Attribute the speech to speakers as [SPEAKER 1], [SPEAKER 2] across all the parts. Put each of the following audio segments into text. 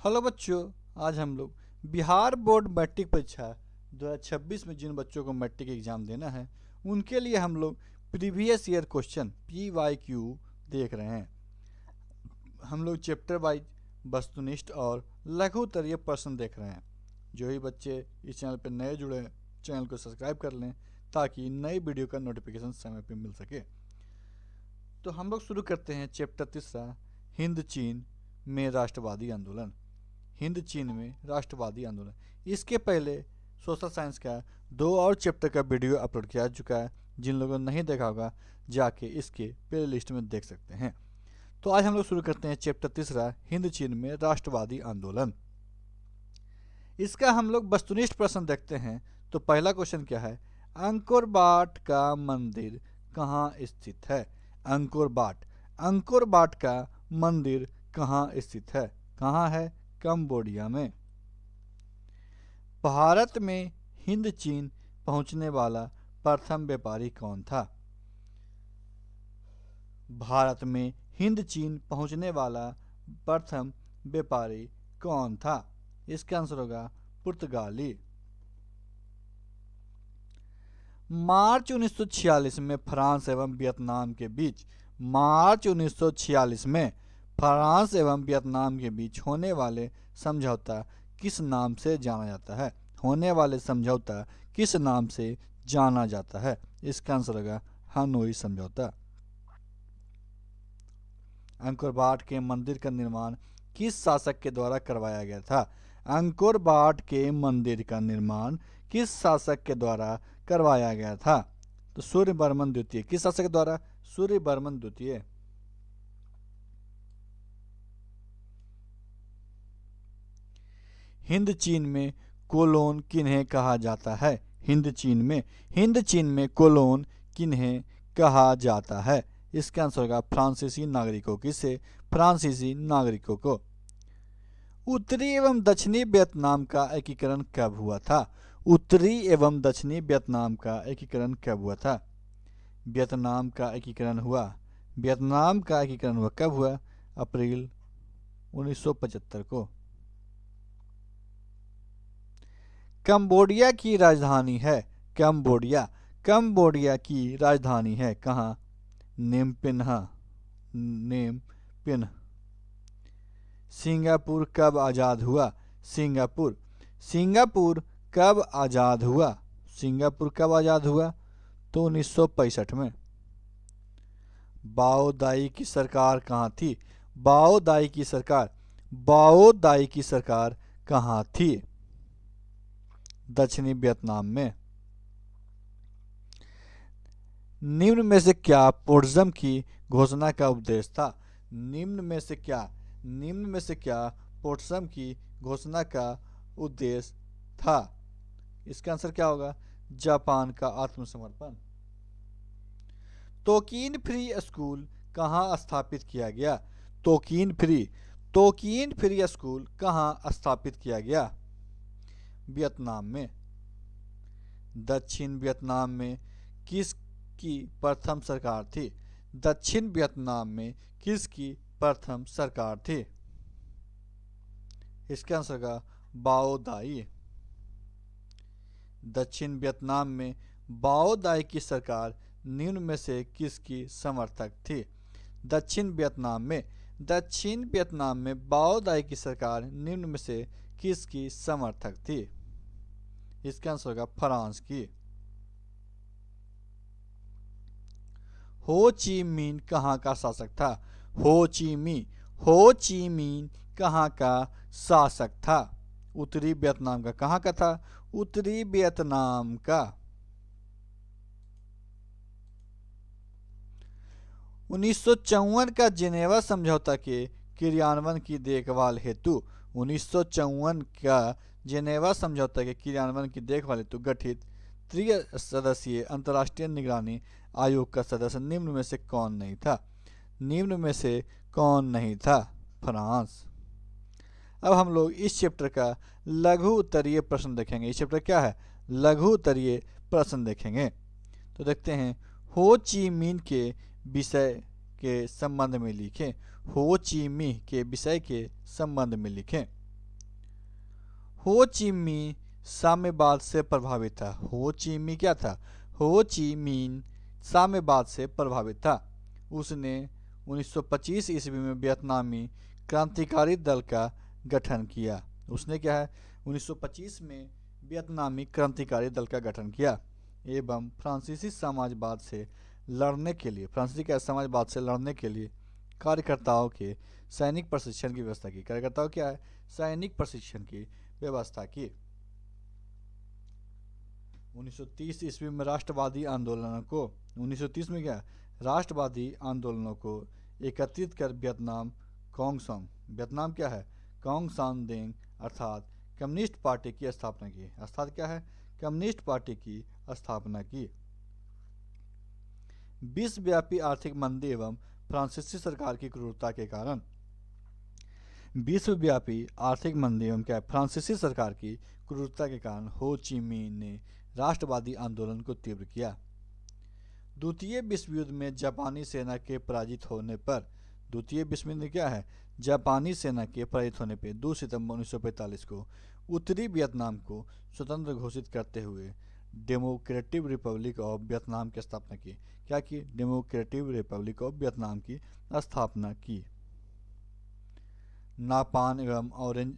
[SPEAKER 1] Hello बच्चों। आज हम लोग बिहार बोर्ड मैट्रिक परीक्षा 2026 में जिन बच्चों को मैट्रिक एग्ज़ाम देना है उनके लिए हम लोग प्रीवियस ईयर क्वेश्चन PYQ देख रहे हैं। हम लोग चैप्टर वाइज वस्तुनिष्ठ और लघु उत्तरीय प्रश्न देख रहे हैं। जो ही बच्चे इस चैनल पर नए जुड़े हैं चैनल को सब्सक्राइब कर लें ताकि नई वीडियो का नोटिफिकेशन समय पर मिल सके। तो हम लोग शुरू करते हैं चैप्टर तीसरा, हिंद चीन में राष्ट्रवादी आंदोलन। हिंद चीन में राष्ट्रवादी आंदोलन। इसके पहले सोशल साइंस का 2 और चैप्टर का वीडियो अपलोड किया चुका है। जिन लोगों ने नहीं देखा होगा जाके इसके प्ले लिस्ट में देख सकते हैं। तो आज हम लोग शुरू करते हैं चैप्टर तीसरा, हिंद चीन में राष्ट्रवादी आंदोलन। इसका हम लोग वस्तुनिष्ठ प्रश्न देखते हैं। तो पहला क्वेश्चन क्या है? अंकोर वाट का मंदिर कहाँ स्थित है? अंकोर वाट का मंदिर कहाँ स्थित है? कहाँ है? कंबोडिया में। भारत में हिंद चीन पहुंचने वाला प्रथम व्यापारी कौन था? भारत में हिंद चीन पहुंचने वाला प्रथम व्यापारी कौन था? इसका आंसर होगा पुर्तगाली। मार्च 1946 में फ्रांस एवं वियतनाम के बीच होने वाले समझौता किस नाम से जाना जाता है? इसका आंसर होगा हनोई समझौता। अंकोर वाट के मंदिर का निर्माण किस शासक के द्वारा करवाया गया था? अंकोर वाट के मंदिर का निर्माण किस शासक के द्वारा करवाया गया था? तो सूर्यवर्मन द्वितीय। किस शासक के द्वारा? सूर्यवर्मन द्वितीय। हिंद चीन में कोलोन किन्हें कहा जाता है? हिंद चीन में कोलोन किन्हें कहा जाता है? इसका आंसर होगा फ्रांसीसी नागरिकों। किसे? फ्रांसीसी नागरिकों को। उत्तरी एवं दक्षिणी वियतनाम का एकीकरण कब हुआ था? उत्तरी एवं दक्षिणी वियतनाम का एकीकरण कब हुआ था? वियतनाम का एकीकरण हुआ कब हुआ? अप्रैल 1975 को। कंबोडिया की राजधानी है। कंबोडिया की राजधानी है कहाँ? नेमपिन्ह। सिंगापुर कब आज़ाद हुआ? सिंगापुर कब आज़ाद हुआ? तो 1965 में। बाओ दाई की सरकार कहाँ थी? बाओ दाई की सरकार कहाँ थी? दक्षिणी वियतनाम में। निम्न में से क्या पोट्सडम की घोषणा का उपदेश था? निम्न में से क्या पोट्सडम की घोषणा का उद्देश्य था? इसका आंसर क्या होगा? जापान का आत्मसमर्पण। तोकीन फ्री स्कूल कहाँ स्थापित किया गया? तोकीन फ्री स्कूल कहाँ स्थापित किया गया? वियतनाम में। दक्षिण वियतनाम में किसकी प्रथम सरकार थी? दक्षिण वियतनाम में किसकी प्रथम सरकार थी? इसका आंसर होगा बाओ दाई। दक्षिण वियतनाम में बाओ दाई की सरकार निम्न में से किसकी समर्थक थी? दक्षिण वियतनाम में बाओ दाई की सरकार निम्न में से किसकी समर्थक थी? इसका आंसर होगा फ्रांस की। हो ची मिन कहाँ का शासक था? हो ची मिन कहाँ का शासक था? उत्तरी वियतनाम का। कहाँ का था? उत्तरी वियतनाम का। 1954 का जेनेवा समझौता के क्रियान्वयन की देखभाल हेतु 1954 का जेनेवा समझौता के क्रियान्वयन की देखभाल हेतु गठित त्रिसदस्यीय अंतर्राष्ट्रीय निगरानी आयोग का सदस्य निम्न में से कौन नहीं था? फ्रांस। अब हम लोग इस चैप्टर का लघु उत्तरीय प्रश्न देखेंगे। इस चैप्टर क्या है? लघु उत्तरीय प्रश्न देखेंगे। तो देखते हैं। हो ची मिन के विषय के संबंध में लिखें। हो ची मिन के विषय के संबंध में लिखें। हो ची मिन्ह साम्यवाद से प्रभावित था। हो ची मिन्ह क्या था? हो ची मिन्ह साम्यवाद से प्रभावित था। उसने 1925 ईस्वी में वियतनामी क्रांतिकारी दल का गठन किया। उसने क्या है 1925 में वियतनामी क्रांतिकारी दल का गठन किया एवं फ्रांसीसी समाजवाद से लड़ने के लिए कार्यकर्ताओं के सैनिक प्रशिक्षण की व्यवस्था की। कार्यकर्ताओं क्या है? सैनिक प्रशिक्षण की व्यवस्था की। 1930 ईस्वी में राष्ट्रवादी आंदोलनों को 1930 में क्या राष्ट्रवादी आंदोलनों को एकत्रित कर वियतनाम क्या है कॉन्ग सान देंग अर्थात कम्युनिस्ट पार्टी की स्थापना की। अर्थात क्या है? कम्युनिस्ट पार्टी की स्थापना की। विश्वव्यापी आर्थिक मंदी एवं फ्रांसीसी सरकार की क्रूरता के कारण फ्रांसीसी सरकार की क्रूरता के कारण हो ची मिन्ह ने राष्ट्रवादी आंदोलन को तीव्र किया। द्वितीय विश्व युद्ध में जापानी सेना के पराजित होने पर 2 सितंबर 1945 को उत्तरी वियतनाम को स्वतंत्र घोषित करते हुए डेमोक्रेटिक रिपब्लिक ऑफ वियतनाम की स्थापना की। क्या की? डेमोक्रेटिक रिपब्लिक ऑफ वियतनाम की स्थापना की। नापाम एवं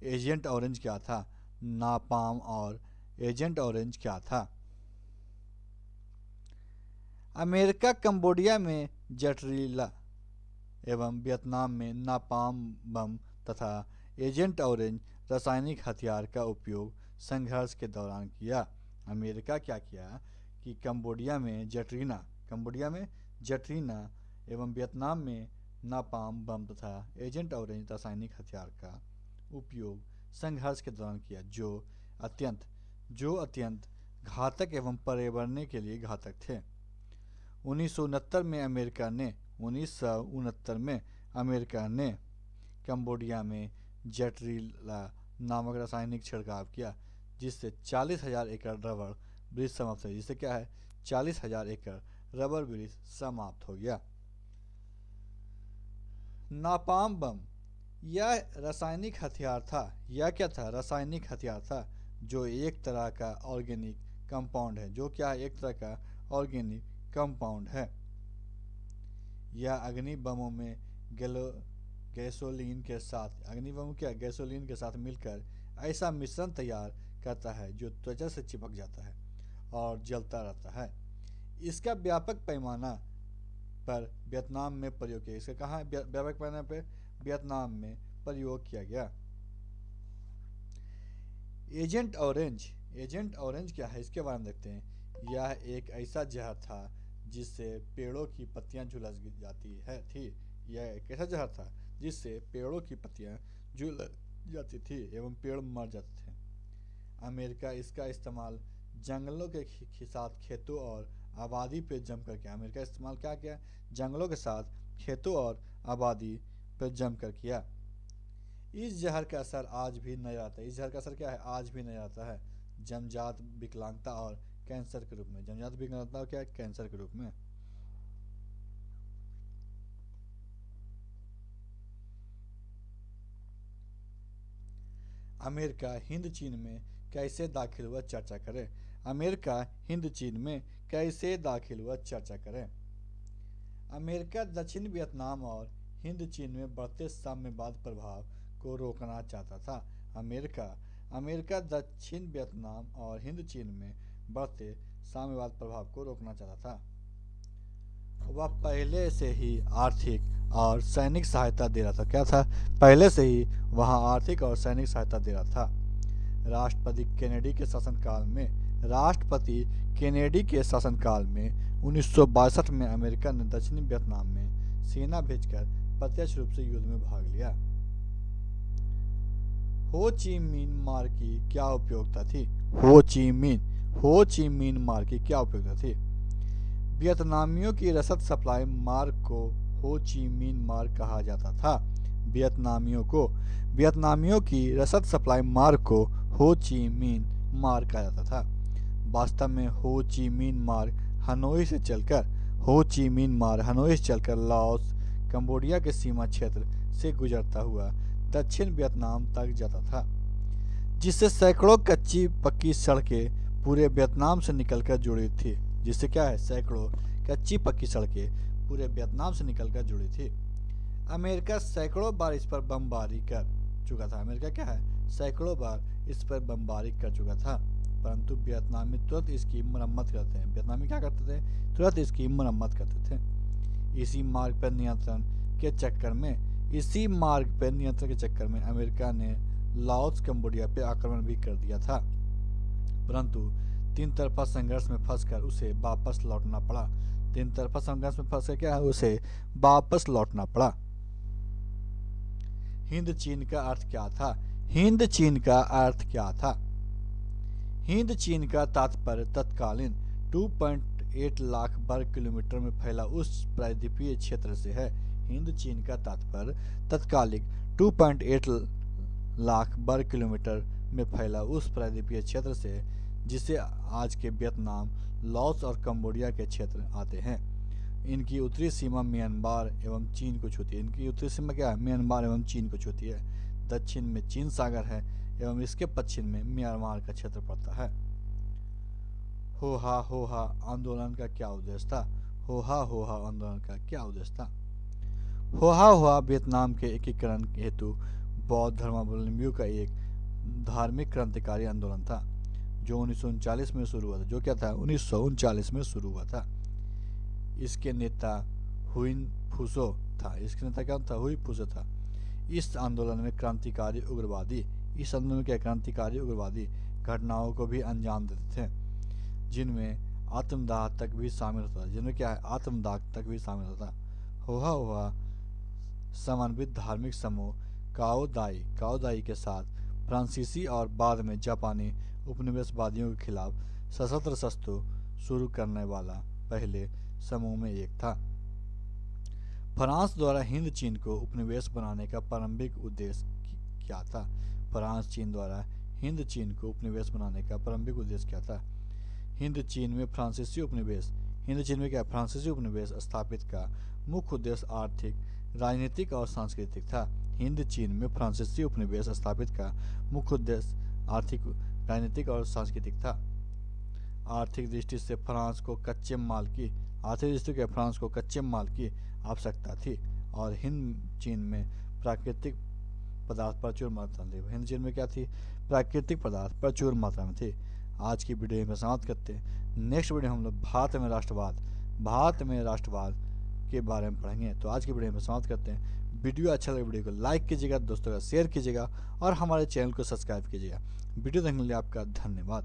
[SPEAKER 1] एजेंट ऑरेंज क्या था? नापाम और एजेंट ऑरेंज क्या था? अमेरिका कंबोडिया में जटरीला एवं वियतनाम में नापाम बम तथा एजेंट ऑरेंज रासायनिक हथियार का उपयोग संघर्ष के दौरान किया। अमेरिका क्या किया कि कंबोडिया में जटरीना एवं वियतनाम में नापाम बम तथा एजेंट ऑरेंज रासायनिक हथियार का उपयोग संघर्ष के दौरान किया, जो अत्यंत घातक एवं पर्यावरण के लिए घातक थे। 1969 में अमेरिका ने कंबोडिया में जटरीला नामक रासायनिक छिड़काव किया, जिससे 40,000 एकड़ रबर वृक्ष समाप्त हुए। जिससे क्या है 40,000 एकड़ रबर वृक्ष समाप्त हो गया। नापाम बम यह रासायनिक हथियार था। यह क्या था? रासायनिक हथियार था जो एक तरह का ऑर्गेनिक कंपाउंड है। जो क्या है? एक तरह का ऑर्गेनिक कंपाउंड है। यह अग्नि बमों में गैसोलीन के साथ मिलकर ऐसा मिश्रण तैयार करता है जो त्वचा से चिपक जाता है और जलता रहता है। इसका व्यापक पैमाना पर वियतनाम में प्रयोग किया। इसका कहाँ व्यापक पैमाने पर वियतनाम में प्रयोग किया गया। एजेंट ऑरेंज क्या है? इसके बारे में देखते हैं। यह एक ऐसा जहर था जिससे पेड़ों की पत्तियां झुलस जाती थी। यह एक ऐसा जहर था जिससे पेड़ों की पत्तियां झुलस जाती थी एवं पेड़ मर जाते थे। अमेरिका इसका इस्तेमाल जंगलों के साथ खेतों और आबादी पर जमकर किया। अमेरिका इस्तेमाल क्या किया? जंगलों के साथ खेतों और आबादी पर जमकर किया। इस जहर का असर आज भी नजर आता है। इस जहर का असर क्या है? आज भी नजर आता है जन्मजात विकलांगता और कैंसर के रूप में। जन्मजात विकलांगता क्या है? कैंसर के रूप में। अमेरिका हिंद चीन में कैसे दाखिल हुआ? चर्चा करें। अमेरिका हिंद चीन में कैसे दाखिल हुआ? चर्चा करें। अमेरिका दक्षिण वियतनाम और हिंद चीन में बढ़ते साम्यवाद प्रभाव को रोकना चाहता था। अमेरिका दक्षिण वियतनाम और हिंद चीन में बढ़ते साम्यवाद प्रभाव को रोकना चाहता था। वह पहले से ही आर्थिक और सैनिक सहायता दे रहा था। क्या था? पहले से ही वहां आर्थिक और सैनिक सहायता दे रहा था। राष्ट्रपति केनेडी के शासनकाल में 1962 में अमेरिका ने दक्षिणी वियतनाम में सेना भेजकर प्रत्यक्ष रूप से युद्ध में भाग लिया। हो ची मिन्ह मार्ग की क्या उपयोगिता थी? हो ची मिन्ह मार्ग की क्या उपयोगिता थी? वियतनामियों की रसद सप्लाई मार्ग को हो ची मिन्ह मार्ग कहा जाता था। वियतनामियों की रसद सप्लाई मार्ग को हो ची मिन्ह मार्ग कहा जाता था। वास्तव में हो ची मिन्ह मार्ग हनोई से चलकर लाओस कंबोडिया के सीमा क्षेत्र से गुजरता हुआ दक्षिण वियतनाम तक जाता था। जिससे सैकड़ों कच्ची पक्की सड़कें पूरे वियतनाम से निकलकर जुड़ी थी। जिससे क्या है, सैकड़ों कच्ची पक्की सड़कें पूरे वियतनाम से निकलकर जुड़ी थी। अमेरिका सैकड़ों बार इस पर बमबारी कर चुका था। अमेरिका क्या है, सैकड़ों बार इस पर बमबारी कर चुका था, परंतु वियतनामी तुरंत इसकी मरम्मत करते हैं। वियतनामी क्या करते थे, तुरंत इसकी मरम्मत करते थे। इसी मार्ग पर नियंत्रण के चक्कर में अमेरिका ने लाओस कंबोडिया पे आक्रमण भी कर दिया था, परंतु तीन तरफा संघर्ष में फंसकर उसे वापस लौटना पड़ा। हिंद चीन का अर्थ क्या था? हिंद चीन का तात्पर्य तत्कालीन 2.8 लाख वर्ग किलोमीटर में फैला उस प्रायद्वीपीय क्षेत्र से है। हिंद चीन का तात्पर्य तत्कालिक 2.8 लाख वर्ग किलोमीटर में फैला उस प्रायद्वीपीय क्षेत्र से जिसे आज के वियतनाम, लाओस और कंबोडिया के क्षेत्र आते हैं। इनकी उत्तरी सीमा म्यांमार एवं चीन को छूती है। दक्षिण में चीन सागर है एवं इसके पश्चिम में म्यांमार का क्षेत्र पड़ता है। होहा आंदोलन का क्या उद्देश्य था? होहा वियतनाम के एकीकरण हेतु बौद्ध धर्मावलंबियों का एक धार्मिक क्रांतिकारी आंदोलन था जो 1939 में शुरू हुआ था। इसके नेता हुई फूसो था। इस आंदोलन में क्रांतिकारी उग्रवादी घटनाओं को भी अंजाम देते थे, जिनमें आत्मदाह तक भी शामिल होता। होहा समन्वित धार्मिक समूह काओदाई के साथ फ्रांसीसी और बाद में जापानी उपनिवेशवादियों के खिलाफ सशस्त्र शस्त्र शुरू करने वाला पहले समूह में एक था। फ्रांस द्वारा हिंद चीन को उपनिवेश बनाने का प्रारंभिक उद्देश्य क्या था? फ्रांस चीन द्वारा हिंद चीन को उपनिवेश बनाने का प्रारंभिक उद्देश्य क्या था? हिंद चीन में फ्रांसीसी उपनिवेश स्थापित का मुख्य उद्देश्य आर्थिक, राजनीतिक और सांस्कृतिक था। हिंद चीन में फ्रांसीसी उपनिवेश स्थापित का मुख्य उद्देश्य आर्थिक, राजनीतिक और सांस्कृतिक था। आर्थिक दृष्टि से फ्रांस को कच्चे माल की आवश्यकता थी और हिंद चीन में प्राकृतिक पदार्थ प्रचुर मात्रा में थी। आज की वीडियो में समाप्त करते हैं। नेक्स्ट वीडियो हम लोग भारत में राष्ट्रवाद के बारे में पढ़ेंगे। तो आज की वीडियो में समाप्त करते हैं। वीडियो अच्छा लगे वीडियो को लाइक कीजिएगा, दोस्तों का शेयर कीजिएगा और हमारे चैनल को सब्सक्राइब कीजिएगा। वीडियो देखने के लिए आपका धन्यवाद।